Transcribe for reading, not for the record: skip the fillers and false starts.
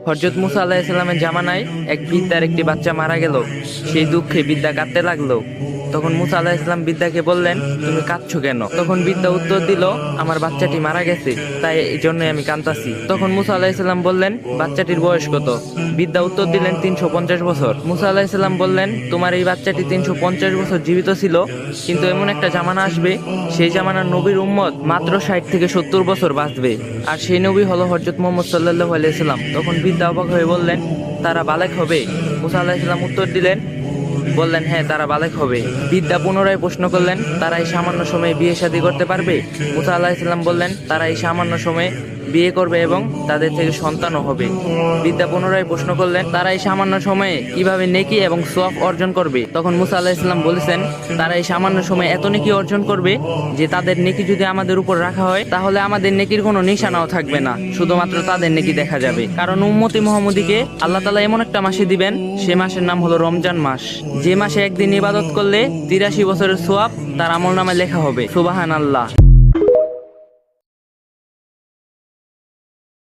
হযরত মুসা আলাইহিস সালামের জামানায় এক বৃদ্ধার একটি বাচ্চা মারা গেল। সেই দুঃখে বৃদ্ধা কাঁদতে লাগলো। তখন মুসা আলাইহিস সালাম বৃদ্ধাকে বললেন, তুমি কাঁদছো কেন? তখন বৃদ্ধা উত্তর দিল, আমার বাচ্চাটি মারা গেছে, তাই এই জন্যই আমি কাঁদতাছি। তখন মুসা আলাইহিস সালাম বললেন, বাচ্চাটির বয়স কত? বৃদ্ধা উত্তর দিলেন, 350 বছর। মুসা আলাইহিস সালাম বললেন, তোমার এই বাচ্চাটি 350 বছর জীবিত ছিল, কিন্তু এমন একটা জামানা আসবে, সেই জামানার নবীর উম্মত মাত্র 60 থেকে 70 বছর বাঁচবে, আর সেই নবী হলো হযরত মুহাম্মদ সাল্লাল্লাহু আলাইহি সাল্লাম। তখন বৃদ্ধা অবাক হয়ে বললেন, তারা বালেক হবে? মুসা আলাইহিস সালাম উত্তর বললেন, হ্যাঁ, তারা বালেক হবে। বৃদ্ধা পুনরায় প্রশ্ন করলেন, তারা এই সামান্য সময়ে বিয়ে শাদী করতে পারবে? মুসা আলাইহিস সালাম বললেন, তারা এই সামান্য সময়ে বিয়ে করবে এবং তাদের থেকে সন্তানও হবে। বৃদ্ধা পুনরায় প্রশ্ন করলেন, তারা এই সামান্য সময়ে কিভাবে নেকি এবং সওয়াব অর্জন করবে? তখন মুসা আলাইহিস সালাম বলেছেন, তারা এই সামান্য সময়ে এত নেকি অর্জন করবে যে তাদের নেকি যদি আমাদের উপর রাখা হয় তাহলে আমাদের নেকির কোনো নিশানাও থাকবে না, শুধুমাত্র তাদের নেকি দেখা যাবে। কারণ উম্মতি মুহাম্মদীকে আল্লাহ তাআলা এমন একটা মাসে দিবেন, সে মাসের নাম হলো রমজান মাস, যে মাসে একদিন ইবাদত করলে 83 বছরের সওয়াব তার আমলনামায় লেখা হবে। সুবহানাল্লাহ।